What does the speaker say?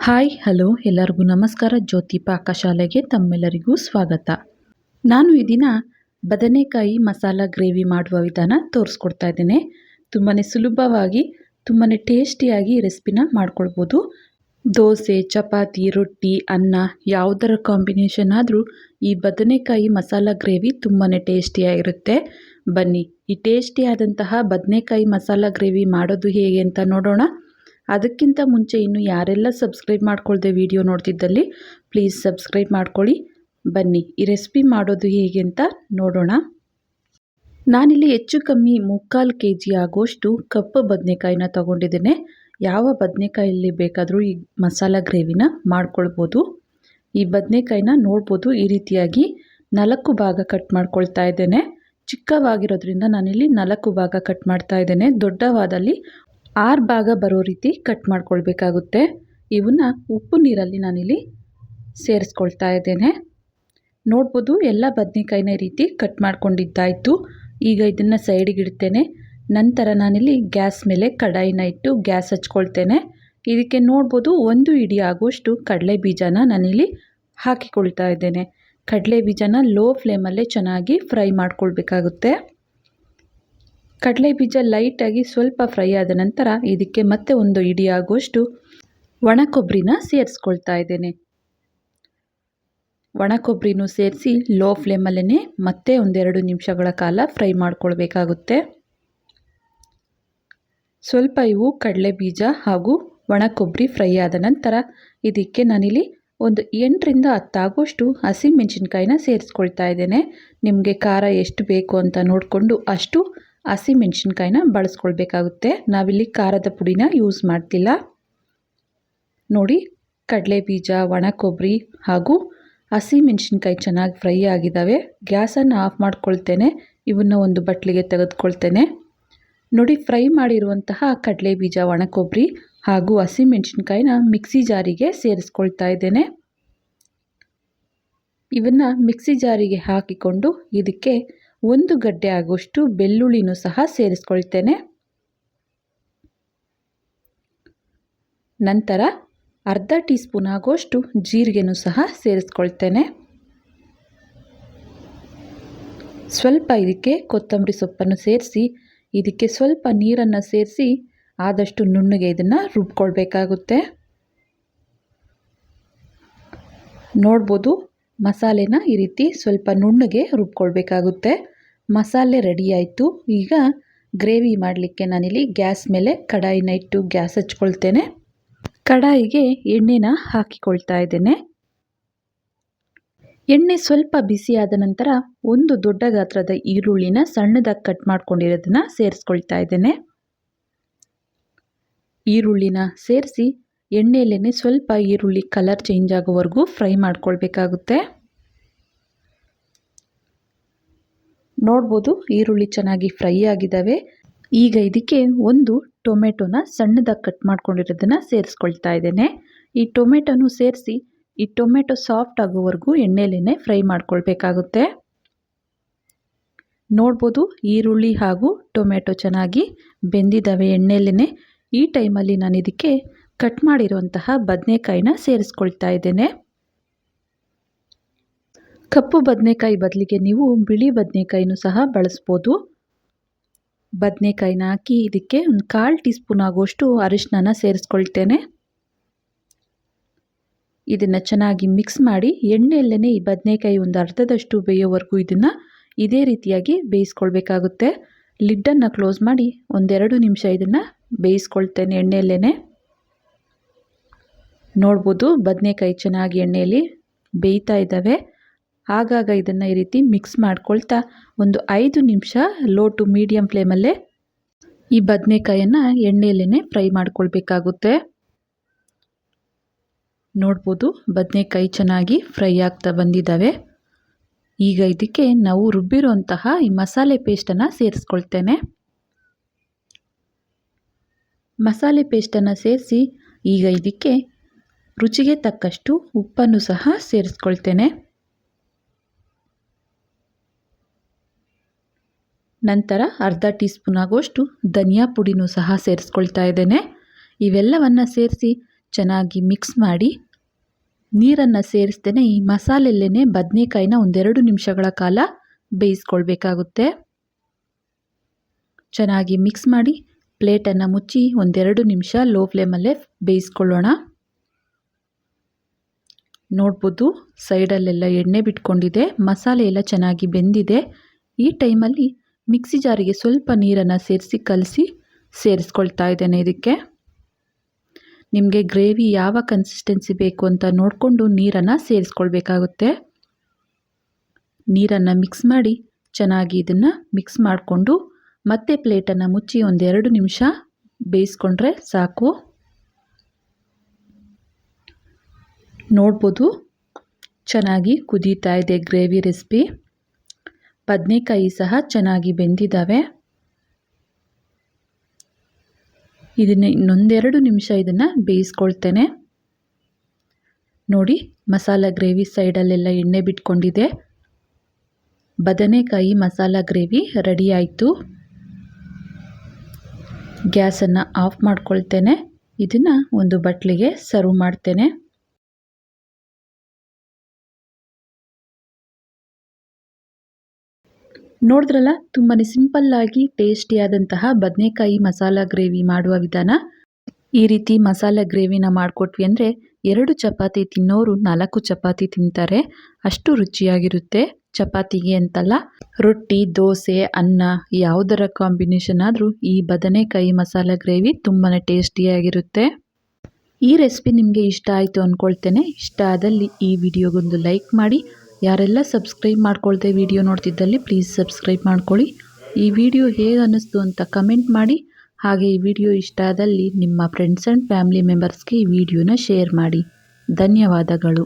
Hi hello ಎಲ್ಲರಿಗೂ ನಮಸ್ಕಾರ. ಜ್ಯೋತಿ ಪಾಕಶಾಲೆಗೆ ತಮ್ಮೆಲ್ಲರಿಗೂ ಸ್ವಾಗತ. ನಾನು ಈ ದಿನ ಬದನೆಕಾಯಿ ಮಸಾಲ ಗ್ರೇವಿ ಮಾಡುವ ವಿಧಾನ ತೋರಿಸ್ಕೊಡ್ತಾ ಇದ್ದೇನೆ. ತುಂಬಾ ಸುಲಭವಾಗಿ ತುಂಬಾ ಟೇಸ್ಟಿಯಾಗಿ ರೆಸಿಪಿನ ಮಾಡ್ಕೊಳ್ಬೋದು. ದೋಸೆ, ಚಪಾತಿ, ರೊಟ್ಟಿ, ಅನ್ನ ಯಾವುದರ ಕಾಂಬಿನೇಷನ್ ಆದರೂ ಈ ಬದನೆಕಾಯಿ ಮಸಾಲ ಗ್ರೇವಿ ತುಂಬಾ ಟೇಸ್ಟಿಯಾಗಿರುತ್ತೆ. ಬನ್ನಿ ಈ ಟೇಸ್ಟಿಯಾದಂತಹ ಬದನೆಕಾಯಿ ಮಸಾಲ ಗ್ರೇವಿ ಮಾಡೋದು ಹೇಗೆ ಅಂತ ನೋಡೋಣ. ಅದಕ್ಕಿಂತ ಮುಂಚೆ ಇನ್ನು ಯಾರೆಲ್ಲ ಸಬ್ಸ್ಕ್ರೈಬ್ ಮಾಡ್ಕೊಳ್ದೆ ವಿಡಿಯೋ ನೋಡ್ತಿದ್ದಲ್ಲಿ ಪ್ಲೀಸ್ ಸಬ್ಸ್ಕ್ರೈಬ್ ಮಾಡ್ಕೊಳ್ಳಿ. ಬನ್ನಿ ಈ ರೆಸಿಪಿ ಮಾಡೋದು ಹೇಗೆ ಅಂತ ನೋಡೋಣ. ನಾನಿಲ್ಲಿ ಹೆಚ್ಚು ಕಮ್ಮಿ 3/4 kg ಆಗೋಷ್ಟು ಕಪ್ಪು ಬದನೆಕಾಯಿನ ತಗೊಂಡಿದ್ದೇನೆ. ಯಾವ ಬದನೆಕಾಯಲ್ಲಿ ಬೇಕಾದರೂ ಈ ಮಸಾಲ ಗ್ರೇವಿನ ಮಾಡ್ಕೊಳ್ಬೋದು. ಈ ಬದನೆಕಾಯಿನ ನೋಡ್ಬೋದು, ಈ ರೀತಿಯಾಗಿ 4 ಭಾಗ ಕಟ್ ಮಾಡ್ಕೊಳ್ತಾ ಇದ್ದೇನೆ. ಚಿಕ್ಕವಾಗಿರೋದ್ರಿಂದ ನಾನಿಲ್ಲಿ 4 ಭಾಗ ಕಟ್ ಮಾಡ್ತಾ ಇದ್ದೇನೆ. ದೊಡ್ಡವಾದಲ್ಲಿ 6 ಭಾಗ ಬರೋ ರೀತಿ ಕಟ್ ಮಾಡ್ಕೊಳ್ಬೇಕಾಗುತ್ತೆ. ಇವನ್ನ ಉಪ್ಪು ನೀರಲ್ಲಿ ನಾನಿಲ್ಲಿ ಸೇರಿಸ್ಕೊಳ್ತಾ ಇದ್ದೇನೆ. ನೋಡ್ಬೋದು, ಎಲ್ಲ ಬದನೆಕಾಯಿನ ಈ ರೀತಿ ಕಟ್ ಮಾಡ್ಕೊಂಡಿದ್ದಾಯಿತು. ಈಗ ಇದನ್ನು ಸೈಡಿಗೆ ಇಡ್ತೇನೆ. ನಂತರ ನಾನಿಲ್ಲಿ ಗ್ಯಾಸ್ ಮೇಲೆ ಕಡಾಯಿನ ಇಟ್ಟು ಗ್ಯಾಸ್ ಹಚ್ಕೊಳ್ತೇನೆ. ಇದಕ್ಕೆ ನೋಡ್ಬೋದು 1 ಹಿಡಿ ಆಗೋಷ್ಟು ಕಡಲೆ ಬೀಜನ ನಾನಿಲ್ಲಿ ಹಾಕಿಕೊಳ್ತಾ ಇದ್ದೇನೆ. ಕಡಲೆ ಬೀಜನ ಲೋ ಫ್ಲೇಮಲ್ಲೇ ಚೆನ್ನಾಗಿ ಫ್ರೈ ಮಾಡ್ಕೊಳ್ಬೇಕಾಗುತ್ತೆ. ಕಡಲೆ ಬೀಜ ಲೈಟಾಗಿ ಸ್ವಲ್ಪ ಫ್ರೈ ಆದ ನಂತರ ಇದಕ್ಕೆ ಮತ್ತೆ 1 ಹಿಡಿ ಆಗುವಷ್ಟು ಒಣ ಕೊಬ್ಬರಿನ ಸೇರಿಸ್ಕೊಳ್ತಾ ಇದ್ದೇನೆ. ಒಣ ಕೊಬ್ಬರಿನೂ ಸೇರಿಸಿ ಲೋ ಫ್ಲೇಮಲ್ಲೇ ಮತ್ತೆ 1-2 ನಿಮಿಷಗಳ ಕಾಲ ಫ್ರೈ ಮಾಡ್ಕೊಳ್ಬೇಕಾಗುತ್ತೆ. ಸ್ವಲ್ಪ ಇವು ಕಡಲೆ ಬೀಜ ಹಾಗೂ ಒಣ ಕೊಬ್ಬರಿ ಫ್ರೈ ಆದ ನಂತರ ಇದಕ್ಕೆ ನಾನಿಲ್ಲಿ 8ರಿಂದ 10 ಆಗುವಷ್ಟು ಹಸಿಮೆಣಸಿನ್ಕಾಯಿನ ಸೇರಿಸ್ಕೊಳ್ತಾ ಇದ್ದೇನೆ. ನಿಮಗೆ ಖಾರ ಎಷ್ಟು ಬೇಕು ಅಂತ ನೋಡಿಕೊಂಡು ಅಷ್ಟು ಹಸಿಮೆಣಸಿನ್ಕಾಯಿನ ಬಳಸ್ಕೊಳ್ಬೇಕಾಗುತ್ತೆ. ನಾವಿಲ್ಲಿ ಖಾರದ ಪುಡಿನ ಯೂಸ್ ಮಾಡ್ತಿಲ್ಲ. ನೋಡಿ, ಕಡಲೆ ಬೀಜ, ಒಣ ಕೊಬ್ಬರಿ ಹಾಗೂ ಹಸಿಮೆಣಸಿನ್ಕಾಯಿ ಚೆನ್ನಾಗಿ ಫ್ರೈ ಆಗಿದ್ದಾವೆ. ಗ್ಯಾಸನ್ನು ಆಫ್ ಮಾಡ್ಕೊಳ್ತೇನೆ. ಇವನ್ನ ಒಂದು ಬಟ್ಲಿಗೆ ತೆಗೆದುಕೊಳ್ತೇನೆ. ನೋಡಿ, ಫ್ರೈ ಮಾಡಿರುವಂತಹ ಕಡಲೆ ಬೀಜ, ಒಣ ಕೊಬ್ಬರಿ ಹಾಗೂ ಹಸಿಮೆಣಸಿನ್ಕಾಯಿನ ಮಿಕ್ಸಿ ಜಾರಿಗೆ ಸೇರಿಸ್ಕೊಳ್ತಾ ಇದ್ದೇನೆ. ಇವನ್ನ ಮಿಕ್ಸಿ ಜಾರಿಗೆ ಹಾಕಿಕೊಂಡು ಇದಕ್ಕೆ 1 ಗಡ್ಡೆ ಆಗುವಷ್ಟು ಬೆಳ್ಳುಳ್ಳಿನೂ ಸಹ ಸೇರಿಸ್ಕೊಳ್ತೇನೆ. ನಂತರ ಅರ್ಧ ಟೀ ಸ್ಪೂನ್ ಆಗುವಷ್ಟು ಜೀರಿಗೆನೂ ಸಹ ಸೇರಿಸ್ಕೊಳ್ತೇನೆ. ಸ್ವಲ್ಪ ಇದಕ್ಕೆ ಕೊತ್ತಂಬರಿ ಸೊಪ್ಪನ್ನು ಸೇರಿಸಿ ಇದಕ್ಕೆ ಸ್ವಲ್ಪ ನೀರನ್ನು ಸೇರಿಸಿ ಆದಷ್ಟು ನುಣ್ಣಗೆ ಇದನ್ನು ರುಬ್ಕೊಳ್ಬೇಕಾಗುತ್ತೆ. ನೋಡ್ಬೋದು, ಮಸಾಲೆನ ಈ ರೀತಿ ಸ್ವಲ್ಪ ನುಣ್ಣಗೆ ರುಬ್ಕೊಳ್ಬೇಕಾಗುತ್ತೆ. ಮಸಾಲೆ ರೆಡಿ ಆಯಿತು. ಈಗ ಗ್ರೇವಿ ಮಾಡಲಿಕ್ಕೆ ನಾನಿಲ್ಲಿ ಗ್ಯಾಸ್ ಮೇಲೆ ಕಡಾಯಿನ ಇಟ್ಟು ಗ್ಯಾಸ್ ಹಚ್ಕೊಳ್ತೇನೆ. ಕಡಾಯಿಗೆ ಎಣ್ಣೆನ ಹಾಕಿಕೊಳ್ತಾ ಇದ್ದೇನೆ. ಎಣ್ಣೆ ಸ್ವಲ್ಪ ಬಿಸಿಯಾದ ನಂತರ 1 ದೊಡ್ಡ ಗಾತ್ರದ ಈರುಳ್ಳಿನ ಸಣ್ಣದಾಗಿ ಕಟ್ ಮಾಡ್ಕೊಂಡಿರೋದನ್ನ ಸೇರಿಸ್ಕೊಳ್ತಾ ಇದ್ದೇನೆ. ಈರುಳ್ಳಿನ ಸೇರಿಸಿ ಎಣ್ಣೆಯಲ್ಲೇ ಸ್ವಲ್ಪ ಈರುಳ್ಳಿ ಕಲರ್ ಚೇಂಜ್ ಆಗೋವರೆಗೂ ಫ್ರೈ ಮಾಡ್ಕೊಳ್ಬೇಕಾಗುತ್ತೆ. ನೋಡ್ಬೋದು, ಈರುಳ್ಳಿ ಚೆನ್ನಾಗಿ ಫ್ರೈ ಆಗಿದ್ದಾವೆ. ಈಗ ಇದಕ್ಕೆ 1 ಟೊಮೆಟೊನ ಸಣ್ಣದಾಗಿ ಕಟ್ ಮಾಡ್ಕೊಂಡಿರೋದನ್ನು ಸೇರಿಸ್ಕೊಳ್ತಾ ಇದ್ದೇನೆ. ಈ ಟೊಮೆಟೊನು ಸೇರಿಸಿ ಈ ಟೊಮೆಟೊ ಸಾಫ್ಟ್ ಆಗೋವರೆಗೂ ಎಣ್ಣೆಯಲ್ಲೇ ಫ್ರೈ ಮಾಡ್ಕೊಳ್ಬೇಕಾಗುತ್ತೆ. ನೋಡ್ಬೋದು, ಈರುಳ್ಳಿ ಹಾಗೂ ಟೊಮೆಟೊ ಚೆನ್ನಾಗಿ ಬೆಂದಿದ್ದಾವೆ ಎಣ್ಣೆಯಲ್ಲೇ. ಈ ಟೈಮಲ್ಲಿ ನಾನು ಇದಕ್ಕೆ ಕಟ್ ಮಾಡಿರುವಂತಹ ಬದನೆಕಾಯಿನ ಸೇರಿಸ್ಕೊಳ್ತಾ ಇದ್ದೇನೆ. ಕಪ್ಪು ಬದನೆಕಾಯಿ ಬದಲಿಗೆ ನೀವು ಬಿಳಿ ಬದನೆಕಾಯಿನೂ ಸಹ ಬಳಸ್ಬೋದು. ಬದನೆಕಾಯಿನ ಹಾಕಿ ಇದಕ್ಕೆ 1/4 ಟೀ ಸ್ಪೂನ್ ಆಗುವಷ್ಟು ಅರಿಶಿನ ಸೇರಿಸ್ಕೊಳ್ತೇನೆ. ಇದನ್ನು ಚೆನ್ನಾಗಿ ಮಿಕ್ಸ್ ಮಾಡಿ ಎಣ್ಣೆಯಲ್ಲೇ ಈ ಬದನೆಕಾಯಿ ಒಂದು ಅರ್ಧದಷ್ಟು ಬೇಯೋವರೆಗೂ ಇದನ್ನು ಇದೇ ರೀತಿಯಾಗಿ ಬೇಯಿಸ್ಕೊಳ್ಬೇಕಾಗುತ್ತೆ. ಲಿಡ್ಡನ್ನು ಕ್ಲೋಸ್ ಮಾಡಿ 1-2 ನಿಮಿಷ ಇದನ್ನು ಬೇಯಿಸ್ಕೊಳ್ತೇನೆ ಎಣ್ಣೆಯಲ್ಲೇ. ನೋಡ್ಬೋದು, ಬದನೆಕಾಯಿ ಚೆನ್ನಾಗಿ ಎಣ್ಣೆಯಲ್ಲಿ ಬೇಯ್ತಾ ಇದ್ದಾವೆ. ಆಗಾಗ ಇದನ್ನು ಈ ರೀತಿ ಮಿಕ್ಸ್ ಮಾಡ್ಕೊಳ್ತಾ 5 ನಿಮಿಷ ಲೋ ಟು ಮೀಡಿಯಮ್ ಫ್ಲೇಮಲ್ಲೇ ಈ ಬದನೆಕಾಯನ್ನು ಎಣ್ಣೆಯಲ್ಲೇ ಫ್ರೈ ಮಾಡ್ಕೊಳ್ಬೇಕಾಗುತ್ತೆ. ನೋಡ್ಬೋದು, ಬದನೆಕಾಯಿ ಚೆನ್ನಾಗಿ ಫ್ರೈ ಆಗ್ತಾ ಬಂದಿದ್ದಾವೆ. ಈಗ ಇದಕ್ಕೆ ನಾವು ರುಬ್ಬಿರುವಂತಹ ಈ ಮಸಾಲೆ ಪೇಸ್ಟನ್ನು ಸೇರಿಸ್ಕೊಳ್ತೇನೆ. ಮಸಾಲೆ ಪೇಸ್ಟನ್ನು ಸೇರಿಸಿ ಈಗ ಇದಕ್ಕೆ ರುಚಿಗೆ ತಕ್ಕಷ್ಟು ಉಪ್ಪನ್ನು ಸಹ ಸೇರಿಸ್ಕೊಳ್ತೇನೆ. ನಂತರ ಅರ್ಧ ಟೀ ಸ್ಪೂನ್ ಆಗುವಷ್ಟು ಧನಿಯಾ ಪುಡಿನೂ ಸಹ ಸೇರಿಸ್ಕೊಳ್ತಾ ಇದ್ದೇನೆ. ಇವೆಲ್ಲವನ್ನು ಸೇರಿಸಿ ಚೆನ್ನಾಗಿ ಮಿಕ್ಸ್ ಮಾಡಿ ನೀರನ್ನು ಸೇರಿಸ್ದೇನೆ ಈ ಮಸಾಲೆಲ್ಲೇ ಬದನೆಕಾಯಿನ ಒಂದೆರಡು ನಿಮಿಷಗಳ ಕಾಲ ಬೇಯಿಸ್ಕೊಳ್ಬೇಕಾಗುತ್ತೆ. ಚೆನ್ನಾಗಿ ಮಿಕ್ಸ್ ಮಾಡಿ ಪ್ಲೇಟನ್ನು ಮುಚ್ಚಿ ಒಂದೆರಡು ನಿಮಿಷ ಲೋ ಫ್ಲೇಮಲ್ಲೇ ಬೇಯಿಸ್ಕೊಳ್ಳೋಣ. ನೋಡ್ಬೋದು ಸೈಡಲ್ಲೆಲ್ಲ ಎಣ್ಣೆ ಬಿಟ್ಕೊಂಡಿದೆ, ಮಸಾಲೆ ಎಲ್ಲ ಚೆನ್ನಾಗಿ ಬೆಂದಿದೆ. ಈ ಟೈಮಲ್ಲಿ ಮಿಕ್ಸಿ ಜಾರಿಗೆ ಸ್ವಲ್ಪ ನೀರನ್ನು ಸೇರಿಸಿ ಕಲಸಿ ಸೇರಿಸ್ಕೊಳ್ತಾ ಇದ್ದೇನೆ. ಇದಕ್ಕೆ ನಿಮಗೆ ಗ್ರೇವಿ ಯಾವ ಕನ್ಸಿಸ್ಟೆನ್ಸಿ ಬೇಕು ಅಂತ ನೋಡಿಕೊಂಡು ನೀರನ್ನು ಸೇರಿಸ್ಕೊಳ್ಬೇಕಾಗುತ್ತೆ. ನೀರನ್ನು ಮಿಕ್ಸ್ ಮಾಡಿ ಚೆನ್ನಾಗಿ ಇದನ್ನು ಮಿಕ್ಸ್ ಮಾಡಿಕೊಂಡು ಮತ್ತೆ ಪ್ಲೇಟನ್ನು ಮುಚ್ಚಿ ಒಂದೆರಡು ನಿಮಿಷ ಬೇಯಿಸ್ಕೊಂಡ್ರೆ ಸಾಕು. ನೋಡ್ಬೋದು ಚೆನ್ನಾಗಿ ಕುದೀತಾ ಇದೆ ಗ್ರೇವಿ ರೆಸಿಪಿ. ಬದನೆಕಾಯಿ ಸಹ ಚೆನ್ನಾಗಿ ಬೆಂದಿದ್ದಾವೆ. ಇದನ್ನು ಇನ್ನೊಂದೆರಡು ನಿಮಿಷ ಇದನ್ನು ಬೇಯಿಸ್ಕೊಳ್ತೇನೆ. ನೋಡಿ ಮಸಾಲ ಗ್ರೇವಿ ಸೈಡಲ್ಲೆಲ್ಲ ಎಣ್ಣೆ ಬಿಟ್ಕೊಂಡಿದೆ. ಬದನೆಕಾಯಿ ಮಸಾಲ ಗ್ರೇವಿ ರೆಡಿ ಆಯಿತು. ಗ್ಯಾಸನ್ನು ಆಫ್ ಮಾಡ್ಕೊಳ್ತೇನೆ. ಇದನ್ನು ಒಂದು ಬಟ್ಲಿಗೆ ಸರ್ವ್ ಮಾಡ್ತೇನೆ. ನೋಡಿದ್ರಲ್ಲ, ತುಂಬಾ ಸಿಂಪಲ್ಲಾಗಿ ಟೇಸ್ಟಿಯಾದಂತಹ ಬದನೆಕಾಯಿ ಮಸಾಲ ಗ್ರೇವಿ ಮಾಡುವ ವಿಧಾನ. ಈ ರೀತಿ ಮಸಾಲ ಗ್ರೇವಿನ ಮಾಡಿಕೊಟ್ವಿ ಅಂದರೆ 2 ಚಪಾತಿ ತಿನ್ನೋರು 4 ಚಪಾತಿ ತಿಂತಾರೆ, ಅಷ್ಟು ರುಚಿಯಾಗಿರುತ್ತೆ. ಚಪಾತಿಗೆ ಅಂತಲ್ಲ, ರೊಟ್ಟಿ, ದೋಸೆ, ಅನ್ನ ಯಾವುದರ ಕಾಂಬಿನೇಷನ್ ಆದರೂ ಈ ಬದನೆಕಾಯಿ ಮಸಾಲ ಗ್ರೇವಿ ತುಂಬಾ ಟೇಸ್ಟಿಯಾಗಿರುತ್ತೆ. ಈ ರೆಸಿಪಿ ನಿಮಗೆ ಇಷ್ಟ ಆಯಿತು ಅಂದ್ಕೊಳ್ತೇನೆ. ಇಷ್ಟ ಆದಲ್ಲಿ ಈ ವಿಡಿಯೋಗೊಂದು ಲೈಕ್ ಮಾಡಿ. ಯಾರೆಲ್ಲ ಸಬ್ಸ್ಕ್ರೈಬ್ ಮಾಡ್ಕೊಳ್ದೆ ವಿಡಿಯೋ ನೋಡ್ತಿದ್ದಲ್ಲಿ ಪ್ಲೀಸ್ ಸಬ್ಸ್ಕ್ರೈಬ್ ಮಾಡ್ಕೊಳ್ಳಿ. ಈ ವಿಡಿಯೋ ಹೇಗೆ ಅನ್ನಿಸ್ತು ಅಂತ ಕಮೆಂಟ್ ಮಾಡಿ. ಹಾಗೆ ಈ ವಿಡಿಯೋ ಇಷ್ಟ ಆದಲ್ಲಿ ನಿಮ್ಮ ಫ್ರೆಂಡ್ಸ್ ಆ್ಯಂಡ್ ಫ್ಯಾಮಿಲಿ ಮೆಂಬರ್ಸ್ಗೆ ಈ ವಿಡಿಯೋನ ಶೇರ್ ಮಾಡಿ. ಧನ್ಯವಾದಗಳು.